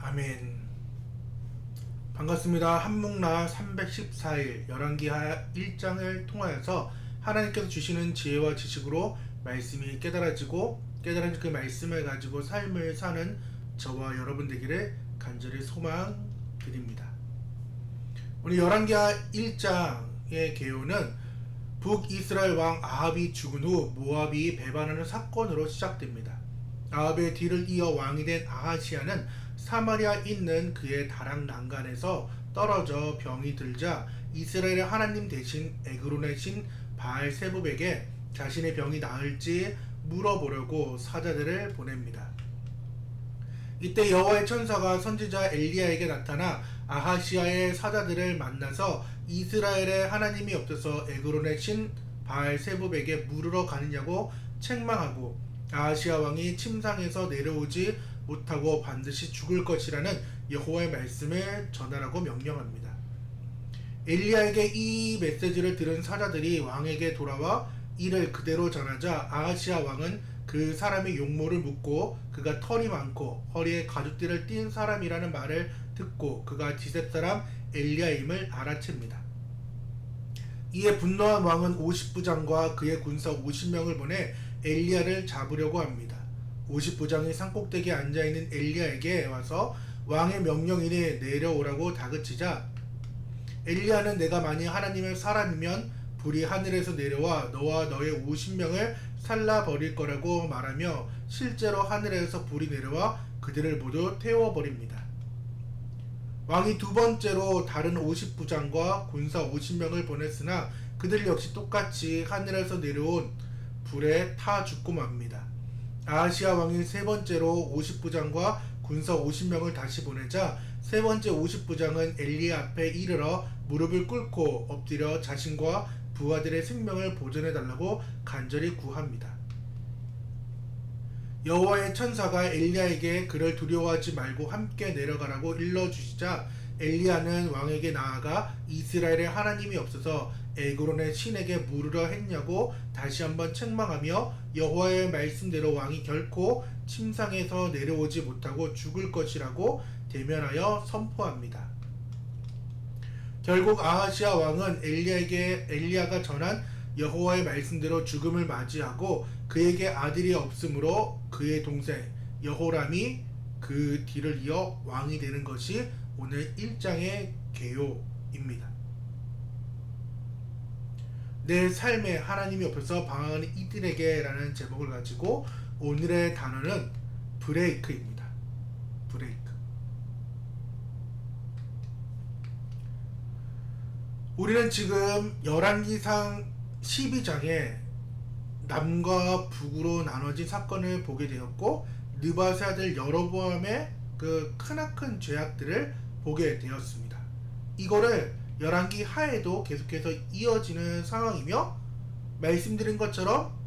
아멘. 반갑습니다. 한묵나 314일 열왕기하 1장을 통하여서 하나님께서 주시는 지혜와 지식으로 말씀이 깨달아지고 깨달은 그 말씀을 가지고 삶을 사는 저와 여러분 되기를 간절히 소망드립니다. 오늘 열왕기하 1장의 개요는 북이스라엘 왕 아합이 죽은 후 모압이 배반하는 사건으로 시작됩니다. 아합의 뒤를 이어 왕이 된 아하시아는 사마리아 있는 그의 다락 난간에서 떨어져 병이 들자 이스라엘의 하나님 대신 에그론의 신 바알세붑에게 자신의 병이 나을지 물어보려고 사자들을 보냅니다. 이때 여호와의 천사가 선지자 엘리야에게 나타나 아하시아의 사자들을 만나서 이스라엘의 하나님이 없어서 에그론의 신 바알세붑에게 물으러 가느냐고 책망하고 아하시아 왕이 침상에서 내려오지 못하고 반드시 죽을 것이라는 여호와의 말씀을 전하라고 명령합니다. 엘리야에게 이 메시지를 들은 사자들이 왕에게 돌아와 이를 그대로 전하자 아하시아 왕은 그 사람의 용모를 묻고 그가 털이 많고 허리에 가죽띠를 띤 사람이라는 말을 듣고 그가 지셋 사람 엘리야임을 알아챕니다. 이에 분노한 왕은 50부장과 그의 군사 50명을 보내 엘리야를 잡으려고 합니다. 50부장이 산꼭대기에 앉아있는 엘리야에게 와서 왕의 명령이니 내려오라고 다그치자 엘리야는 내가 만일 하나님의 사람이면 불이 하늘에서 내려와 너와 너의 50명을 살라버릴 거라고 말하며 실제로 하늘에서 불이 내려와 그들을 모두 태워버립니다. 왕이 두 번째로 다른 50부장과 군사 50명을 보냈으나 그들 역시 똑같이 하늘에서 내려온 불에 타 죽고 맙니다. 아하시아 왕이 세 번째로 50부장과 군사 50명을 다시 보내자 세 번째 50부장은 엘리야 앞에 이르러 무릎을 꿇고 엎드려 자신과 부하들의 생명을 보존해달라고 간절히 구합니다. 여호와의 천사가 엘리야에게 그를 두려워하지 말고 함께 내려가라고 일러주시자 엘리야는 왕에게 나아가 이스라엘의 하나님이 없어서 에그론의 신에게 물으려 했냐고 다시 한번 책망하며 여호와의 말씀대로 왕이 결코 침상에서 내려오지 못하고 죽을 것이라고 대면하여 선포합니다. 결국 아하시아 왕은 엘리야가 전한 여호와의 말씀대로 죽음을 맞이하고 그에게 아들이 없으므로 그의 동생 여호람이 그 뒤를 이어 왕이 되는 것이 오늘 1장의 개요입니다. 내 삶에 하나님이 없어서 방황하는 이들에게 라는 제목을 가지고 오늘의 단어는 브레이크입니다. 브레이크. 우리는 지금 열왕기상 12장에 남과 북으로 나눠진 사건을 보게 되었고 느밧의 아들 여로보암의 그 크나큰 죄악들을 보게 되었습니다. 이거를 열왕기 하에도 계속해서 이어지는 상황이며 말씀드린 것처럼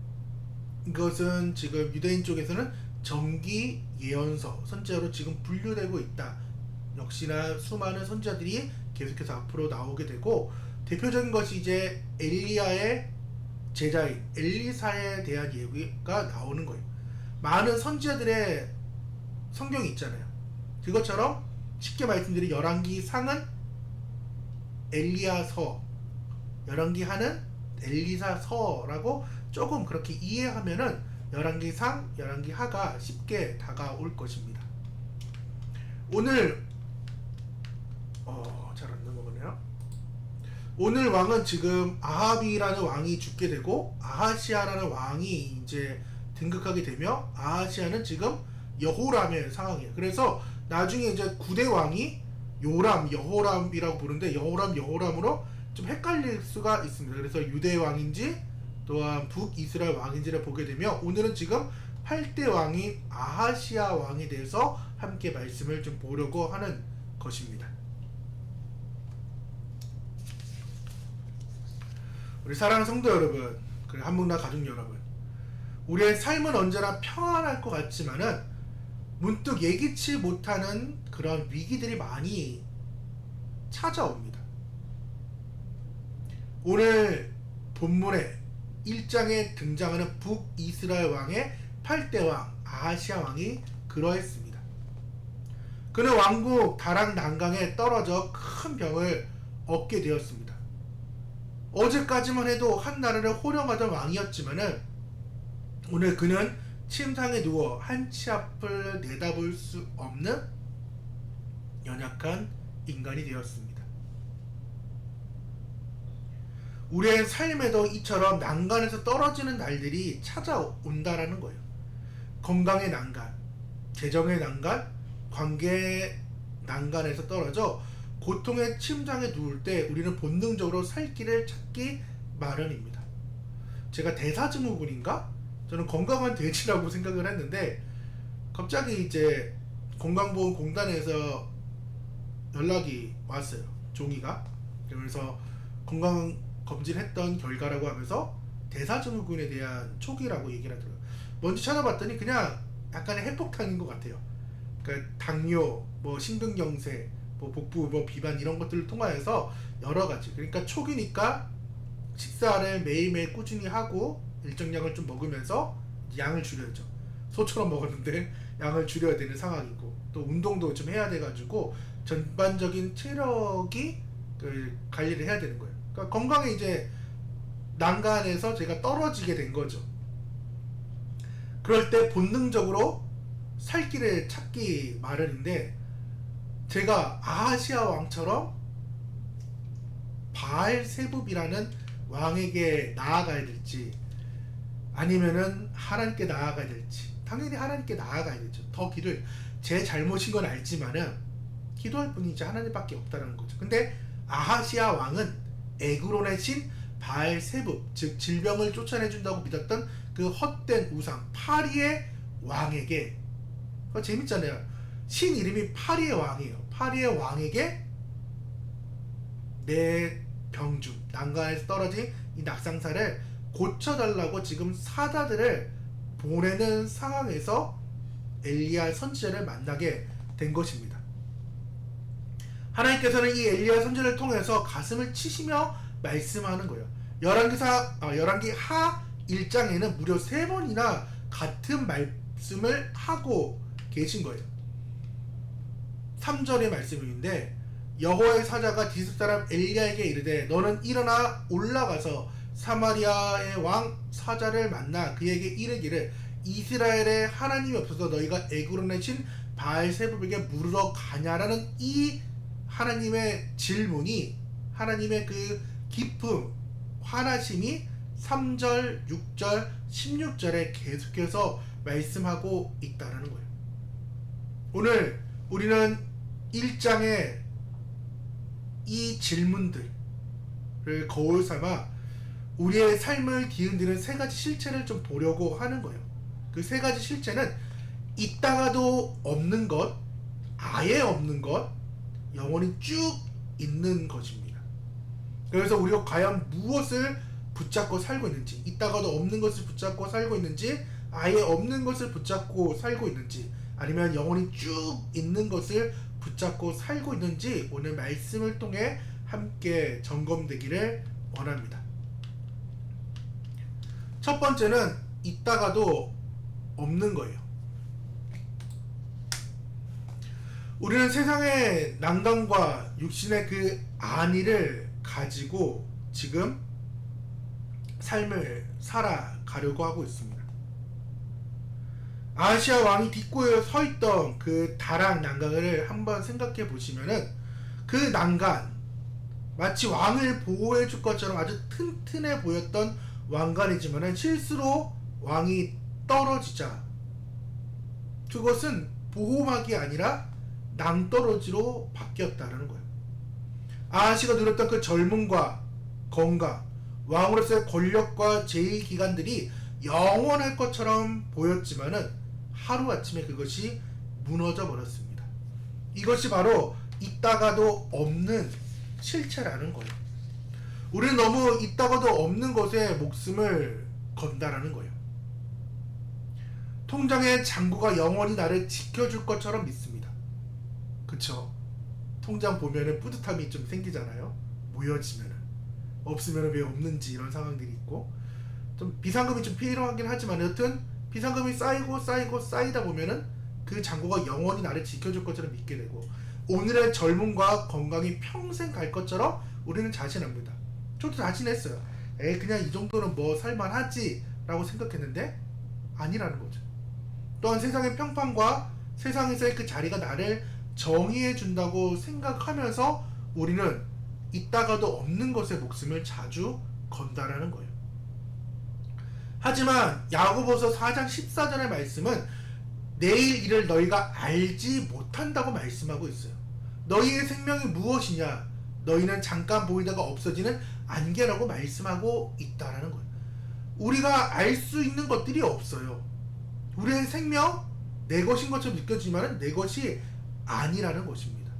이것은 지금 유대인 쪽에서는 정기 예언서 선지자로 지금 분류되고 있다. 역시나 수많은 선지자들이 계속해서 앞으로 나오게 되고 대표적인 것이 이제 엘리야의 제자인 엘리사에 대한 얘기가 나오는 거예요. 많은 선지자들의 성경이 있잖아요. 그것처럼 쉽게 말씀드린 열왕기상은 엘리야서, 열왕기하는 엘리사서라고 조금 그렇게 이해하면은 열왕기상, 열왕기하가 쉽게 다가올 것입니다. 오늘 잘 안 넘어가네요. 오늘 왕은 지금 아합이라는 왕이 죽게 되고 아하시아라는 왕이 이제 등극하게 되며 아하시아는 지금 여호람의 상황이에요. 그래서 나중에 이제 9대 왕이 요람, 여호람이라고 부르는데 여호람으로 좀 헷갈릴 수가 있습니다. 그래서 유대 왕인지 또한 북이스라엘 왕인지를 보게 되며 오늘은 지금 8대 왕이 아하시아 왕에 대해서 함께 말씀을 좀 보려고 하는 것입니다. 우리 사랑하는 성도 여러분, 그리고 한묵나 가족 여러분, 우리의 삶은 언제나 평안할 것 같지만은 문득 예기치 못하는 그런 위기들이 많이 찾아옵니다. 오늘 본문에 1장에 등장하는 북이스라엘 왕의 8대 왕 아하시아 왕이 그러했습니다. 그는 왕국 다락 난강에 떨어져 큰 병을 얻게 되었습니다. 어제까지만 해도 한 나라를 호령하던 왕이었지만은 오늘 그는 침상에 누워 한치 앞을 내다볼 수 없는 연약한 인간이 되었습니다. 우리의 삶에도 이처럼 난간에서 떨어지는 날들이 찾아온다라는 거예요. 건강의 난간, 재정의 난간, 관계의 난간에서 떨어져 고통의 침상에 누울 때 우리는 본능적으로 살 길을 찾기 마련입니다. 제가 대사증후군인가? 저는 건강한 돼지라고 생각을 했는데 갑자기 이제 건강보험공단에서 연락이 왔어요. 종이가. 그래서 건강검진했던 결과라고 하면서 대사증후군에 대한 초기라고 얘기를 하더라고요. 먼저 찾아봤더니 그냥 약간의 핵폭탄인 것 같아요. 그러니까 당뇨, 뭐 심근경색, 뭐 복부 뭐 비만 이런 것들을 통하여서 여러 가지. 그러니까 초기니까 식사를 매일매일 꾸준히 하고 일정량을 좀 먹으면서 양을 줄여야죠. 소처럼 먹었는데 양을 줄여야 되는 상황이고 또 운동도 좀 해야 돼가지고 전반적인 체력이 관리를 해야 되는 거예요. 그러니까 건강에 이제 난간에서 제가 떨어지게 된 거죠. 그럴 때 본능적으로 살 길을 찾기 마련인데 제가 아하시아 왕처럼 바알세붑이라는 왕에게 나아가야 될지 아니면은 하나님께 나아가야 될지 당연히 하나님께 나아가야 되죠. 더 길을 제 잘못인 건 알지만은 기도할 분이 이제 하나님밖에 없다는 거죠. 근데 아하시아 왕은 에그론의 신 바알세붑 즉 질병을 쫓아내준다고 믿었던 그 헛된 우상 파리의 왕에게 재밌잖아요. 신 이름이 파리의 왕이에요. 파리의 왕에게 내 병중 난간에서 떨어진 이 낙상사를 고쳐달라고 지금 사자들을 보내는 상황에서 엘리야 선지자를 만나게 된 것입니다. 하나님께서는 이 엘리야 선지자를 통해서 가슴을 치시며 말씀하는 거예요. 열왕기 하 1장에는 무려 3번이나 같은 말씀을 하고 계신 거예요. 3절의 말씀인데 여호와의 사자가 디스 사람 엘리야에게 이르되 너는 일어나 올라가서 사마리아의 왕 사자를 만나 그에게 이르기를 이스라엘의 하나님이 없어서 너희가 에그론의 신 바알세붑에게 물으러 가냐라는 이 하나님의 질문이 하나님의 그 깊음 화나심이 3절, 6절, 16절에 계속해서 말씀하고 있다는 거예요. 오늘 우리는 1장의 이 질문들을 거울 삼아 우리의 삶을 뒤흔드는 3가지 실체를 좀 보려고 하는 거예요. 그 3가지 실체는 있다가도 없는 것, 아예 없는 것, 영원히 쭉 있는 것입니다. 그래서 우리가 과연 무엇을 붙잡고 살고 있는지, 있다가도 없는 것을 붙잡고 살고 있는지, 아예 없는 것을 붙잡고 살고 있는지, 아니면 영원히 쭉 있는 것을 붙잡고 살고 있는지 오늘 말씀을 통해 함께 점검되기를 원합니다. 첫 번째는 있다가도 없는 거예요. 우리는 세상의 난관과 육신의 그 안위를 가지고 지금 삶을 살아가려고 하고 있습니다. 아하시아 왕이 뒷골에 서 있던 그 다락 난간을 한번 생각해 보시면은 그 난간 마치 왕을 보호해 줄 것처럼 아주 튼튼해 보였던 왕관이지만은 실수로 왕이 떨어지자 그것은 보호막이 아니라 낭떠러지로 바뀌었다는 거예요. 아하시가 누렸던 그 젊음과 건강, 왕으로서의 권력과 제2기관들이 영원할 것처럼 보였지만은 하루아침에 그것이 무너져 버렸습니다. 이것이 바로 있다가도 없는 실체라는 거예요. 우리는 너무 있다가도 없는 것에 목숨을 건다라는 거예요. 통장의 잔고가 영원히 나를 지켜줄 것처럼 믿습니다. 그쵸? 통장 보면은 뿌듯함이 좀 생기잖아요. 모여지면은. 없으면 왜 없는지 이런 상황들이 있고 좀 비상금이 좀 필요하긴 하지만 여튼 비상금이 쌓이고 쌓이다 보면은 그 그 장고가 영원히 나를 지켜줄 것처럼 믿게 되고 오늘의 젊음과 건강이 평생 갈 것처럼 우리는 자신합니다. 저도 자신했어요. 그냥 이 정도는 뭐 살만하지 라고 생각했는데 아니라는 거죠. 또한 세상의 평판과 세상에서의 그 자리가 나를 정의해 준다고 생각하면서 우리는 있다가도 없는 것에 목숨을 자주 건다라는 거예요. 하지만 야고보서 4장 14절의 말씀은 내일 일을 너희가 알지 못한다고 말씀하고 있어요. 너희의 생명이 무엇이냐? 너희는 잠깐 보이다가 없어지는 안개라고 말씀하고 있다라는 거예요. 우리가 알 수 있는 것들이 없어요. 우리의 생명 내 것인 것처럼 느껴지지만 내 것이 아니라는 것입니다.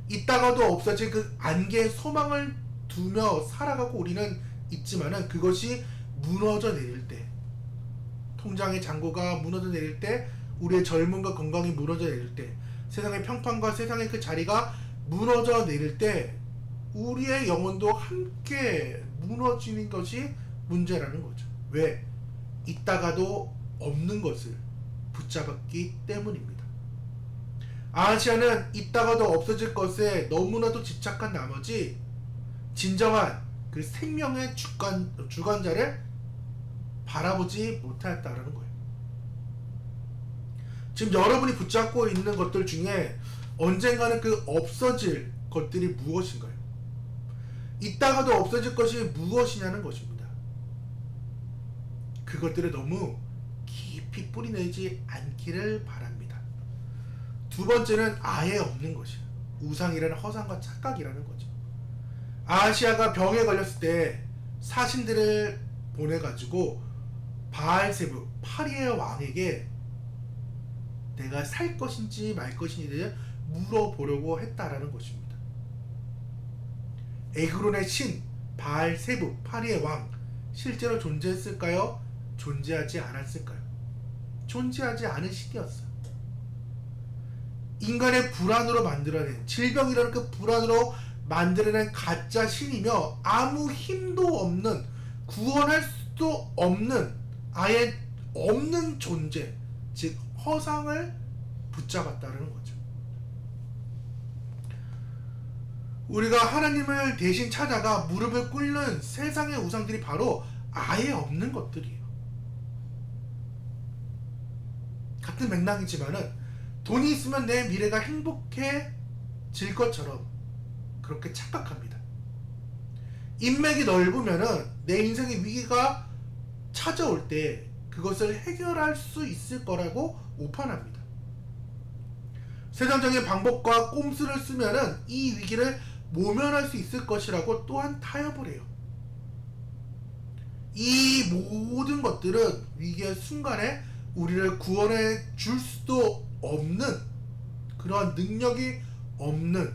있다가도 없어질 그 안개의 소망을 두며 살아가고 우리는 있지만은 그것이 무너져 내릴 때, 통장의 잔고가 무너져 내릴 때, 우리의 젊음과 건강이 무너져 내릴 때, 세상의 평판과 세상의 그 자리가 무너져 내릴 때 우리의 영혼도 함께 무너지는 것이 문제라는 거죠. 왜? 있다가도 없는 것을 붙잡았기 때문입니다. 아하시아는 있다가도 없어질 것에 너무나도 집착한 나머지 진정한 그 생명의 주관자를 바라보지 못하였다라는 거예요. 지금 여러분이 붙잡고 있는 것들 중에 언젠가는 그 없어질 것들이 무엇인가요? 있다가도 없어질 것이 무엇이냐는 것입니다. 그것들을 너무 깊이 뿌리내지 않기를 바랍니다. 두 번째는 아예 없는 것이에요. 우상이라는 허상과 착각이라는 거죠. 아하시아가 병에 걸렸을 때 사신들을 보내가지고 바알세부 파리의 왕에게 내가 살 것인지 말 것인지 물어보려고 했다라는 것입니다. 에그론의 신 바알세부 파리의 왕 실제로 존재했을까요? 존재하지 않았을까요? 존재하지 않은 신이었어요. 인간의 불안으로 만들어낸 질병이라는 그 불안으로 만들어낸 가짜 신이며 아무 힘도 없는 구원할 수도 없는 아예 없는 존재, 즉 허상을 붙잡았다는 거죠. 우리가 하나님을 대신 찾아가 무릎을 꿇는 세상의 우상들이 바로 아예 없는 것들이에요. 같은 맥락이지만은 돈이 있으면 내 미래가 행복해질 것처럼 그렇게 착각합니다. 인맥이 넓으면은 내 인생의 위기가 찾아올 때 그것을 해결할 수 있을 거라고 오판합니다. 세상적인 방법과 꼼수를 쓰면은 이 위기를 모면할 수 있을 것이라고 또한 타협을 해요. 이 모든 것들은 위기의 순간에 우리를 구원해 줄 수도 없는 그러한 능력이 없는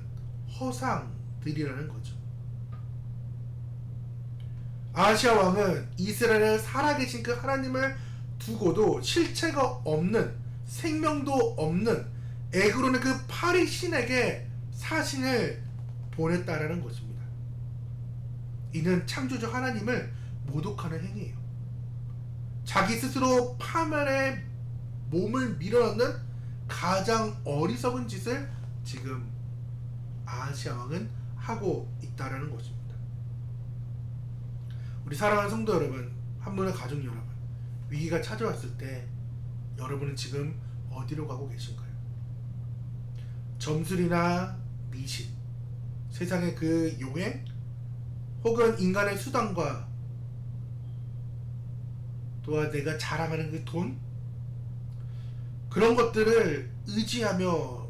허상들이라는 거죠. 아하시아 왕은 이스라엘에 살아계신 그 하나님을 두고도 실체가 없는 생명도 없는 에그론의 그 파리 신에게 사신을 보냈다라는 것입니다. 이는 창조주 하나님을 모독하는 행위예요. 자기 스스로 파멸에 몸을 밀어넣는 가장 어리석은 짓을 지금 아하시아 왕은 하고 있다라는 것입니다. 우리 사랑하는 성도 여러분, 한 분의 가족 여러분, 위기가 찾아왔을 때 여러분은 지금 어디로 가고 계신가요? 점술이나 미신, 세상의 그 용행, 혹은 인간의 수단과 또한 내가 자랑하는 그 돈, 그런 것들을 의지하며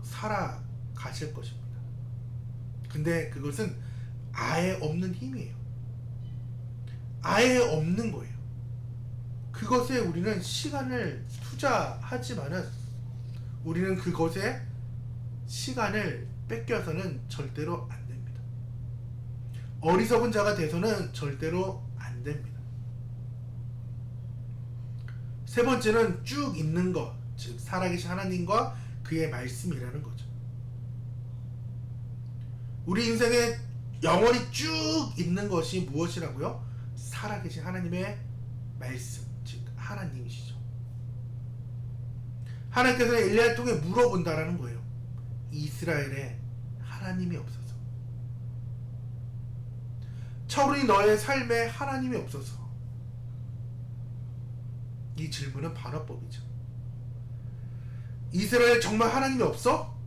살아가실 것입니다. 근데 그것은 아예 없는 힘이에요. 아예 없는 거예요. 그것에 우리는 시간을 투자하지만은 우리는 그것에 시간을 뺏겨서는 절대로 안 됩니다. 어리석은 자가 돼서는 절대로 안 됩니다. 세 번째는 쭉 있는 것, 즉 살아계신 하나님과 그의 말씀이라는 거죠. 우리 인생에 영원히 쭉 있는 것이 무엇이라고요? 살아계신 하나님의 말씀, 즉 하나님이시죠. 하나님께서는 엘리야를 통해 물어본다라는 거예요. 이스라엘에 하나님이 없어서, 차오르니 너의 삶에 하나님이 없어서. 이 질문은 반어법이죠. 이스라엘에 정말 하나님이 없어?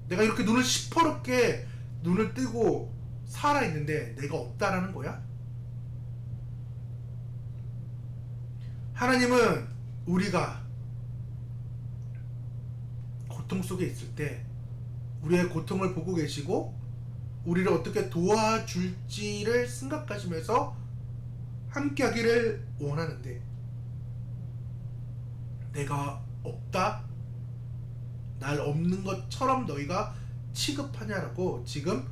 내가 이렇게 눈을 시퍼렇게 눈을 뜨고 살아있는데 내가 없다라는 거야? 하나님은 우리가 고통 속에 있을 때 우리의 고통을 보고 계시고 우리를 어떻게 도와줄지를 생각하시면서 함께 하기를 원하는데, 내가 없다? 날 없는 것처럼 너희가 취급하냐라고 지금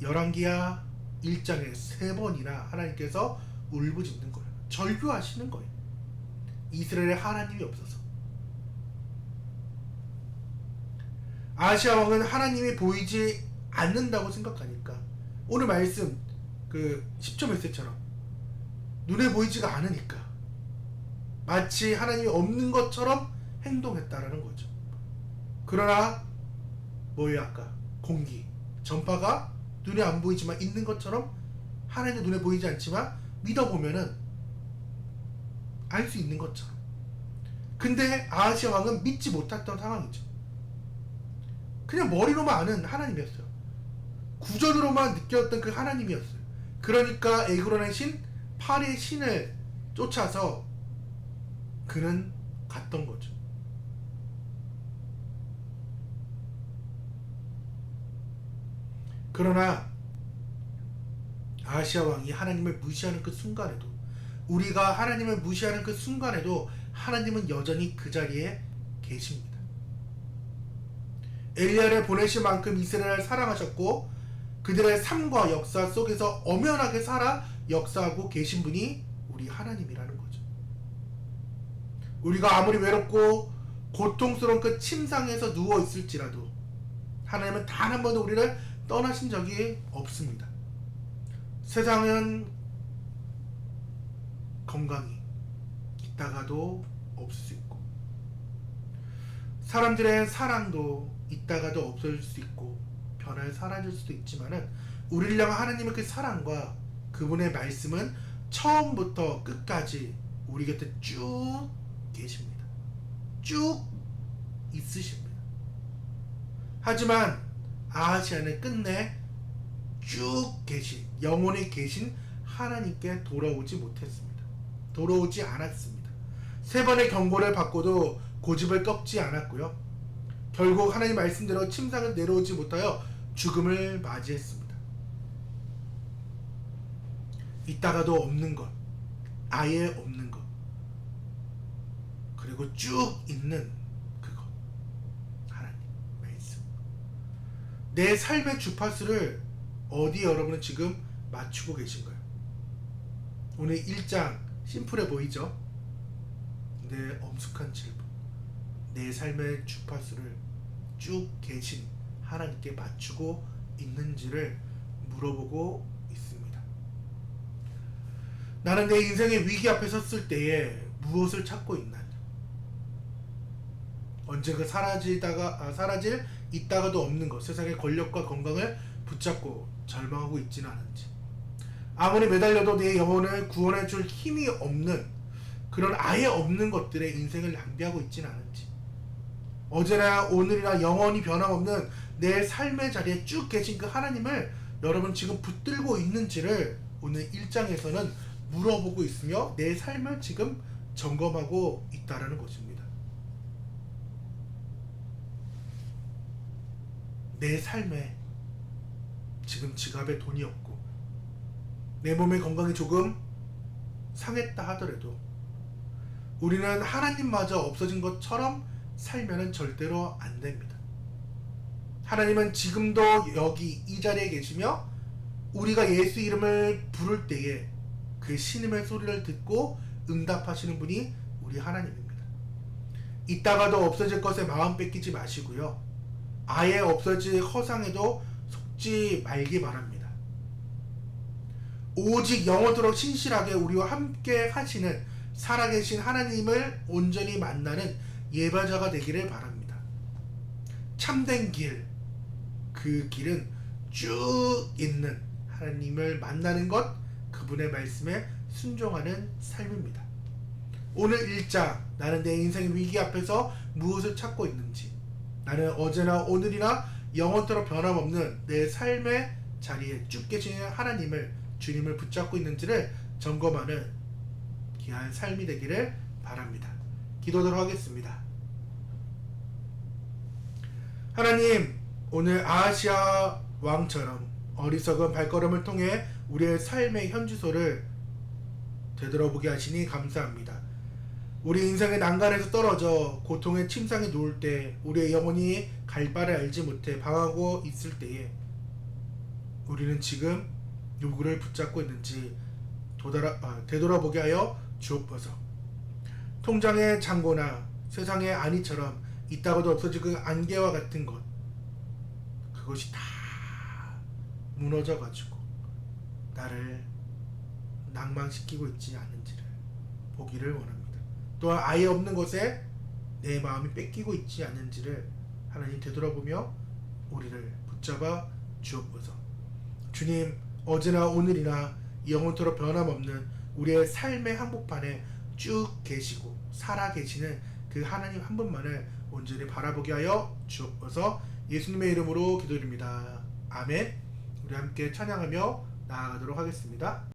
열왕기하 1장에 3번이나 하나님께서 울부짖는 거예요. 절규하시는 거예요. 이스라엘에 하나님이 없어서. 아하시야 왕은 하나님이 보이지 않는다고 생각하니까 오늘 말씀 그 10조 메시지처럼 눈에 보이지가 않으니까 마치 하나님이 없는 것처럼 행동했다라는 거죠. 그러나 뭐예요? 아까 공기, 전파가 눈에 안 보이지만 있는 것처럼 하나님도 눈에 보이지 않지만 믿어보면은 알 수 있는 것처럼. 근데 아하시야 왕은 믿지 못했던 상황이죠. 그냥 머리로만 아는 하나님이었어요. 구전으로만 느꼈던 그 하나님이었어요. 그러니까 에그론의 신, 파리의 신을 쫓아서 그는 갔던 거죠. 그러나 아하시야 왕이 하나님을 무시하는 그 순간에도, 우리가 하나님을 무시하는 그 순간에도 하나님은 여전히 그 자리에 계십니다. 엘리야를 보내신 만큼 이스라엘을 사랑하셨고 그들의 삶과 역사 속에서 엄연하게 살아 역사하고 계신 분이 우리 하나님이라는 거죠. 우리가 아무리 외롭고 고통스러운 그 침상에서 누워 있을지라도 하나님은 단 한 번도 우리를 떠나신 적이 없습니다. 세상은 건강이 있다가도 없을 수 있고, 사람들의 사랑도 있다가도 없어질 수 있고 변화에 사라질 수도 있지만은 우리를 향한 하나님의 그 사랑과 그분의 말씀은 처음부터 끝까지 우리 곁에 쭉 계십니다. 쭉 있으십니다. 하지만 아하시야는 끝내 쭉 계신, 영원히 계신 하나님께 돌아오지 못했습니다. 돌아오지 않았습니다. 3번의 경고를 받고도 고집을 꺾지 않았고요. 결국 하나님 말씀대로 침상을 내려오지 못하여 죽음을 맞이했습니다. 있다가도 없는 것, 아예 없는 것, 그리고 쭉 있는 그것, 하나님 말씀. 내 삶의 주파수를 어디 여러분은 지금 맞추고 계신가요? 오늘 1장 심플해 보이죠? 내 엄숙한 질문, 내 삶의 주파수를 쭉 계신 하나님께 맞추고 있는지를 물어보고 있습니다. 나는 내 인생의 위기 앞에 섰을 때에 무엇을 찾고 있나요? 언젠가 사라질 있다가도 없는 것, 세상의 권력과 건강을 붙잡고 절망하고 있지는 않은지, 아무리 매달려도 내 영혼을 구원해 줄 힘이 없는 그런 아예 없는 것들의 인생을 낭비하고 있지는 않은지, 어제나 오늘이나 영원히 변함없는 내 삶의 자리에 쭉 계신 그 하나님을 여러분 지금 붙들고 있는지를 오늘 1장에서는 물어보고 있으며 내 삶을 지금 점검하고 있다라는 것입니다. 내 삶에 지금 지갑에 돈이 없고 내 몸의 건강이 조금 상했다 하더라도 우리는 하나님마저 없어진 것처럼 살면은 절대로 안 됩니다. 하나님은 지금도 여기 이 자리에 계시며 우리가 예수 이름을 부를 때에 그 신음의 소리를 듣고 응답하시는 분이 우리 하나님입니다. 있다가도 없어질 것에 마음 뺏기지 마시고요. 아예 없어질 허상에도 속지 말기 바랍니다. 오직 영원토록 신실하게 우리와 함께 하시는 살아계신 하나님을 온전히 만나는 예배자가 되기를 바랍니다. 참된 길, 그 길은 쭉 있는 하나님을 만나는 것, 그분의 말씀에 순종하는 삶입니다. 오늘 1장, 나는 내 인생의 위기 앞에서 무엇을 찾고 있는지, 나는 어제나 오늘이나 영원토록 변함없는 내 삶의 자리에 쭉 계시는 하나님을, 주님을 붙잡고 있는지를 점검하는 귀한 삶이 되기를 바랍니다. 기도하도록 하겠습니다. 하나님, 오늘 아하시아 왕처럼 어리석은 발걸음을 통해 우리의 삶의 현주소를 되돌아보게 하시니 감사합니다. 우리 인생의 난간에서 떨어져 고통의 침상에 누울 때, 우리의 영혼이 갈 바를 알지 못해 방황하고 있을 때에 우리는 지금 누구를 붙잡고 있는지 되돌아보게 하여 주옵소서. 통장의 잔고나 세상의 안위처럼 있다가도 없어질 그 안개와 같은 것, 그것이 다 무너져 가지고 나를 낭망시키고 있지 않은지를 보기를 원합니다. 또한 아예 없는 것에 내 마음이 뺏기고 있지 않은지를 하나님 되돌아보며 우리를 붙잡아 주옵소서. 주님, 어제나 오늘이나 영원토록 변함없는 우리의 삶의 한복판에 쭉 계시고 살아 계시는 그 하나님 한 분만을 온전히 바라보게 하여 주옵소서. 예수님의 이름으로 기도드립니다. 아멘. 우리 함께 찬양하며 나아가도록 하겠습니다.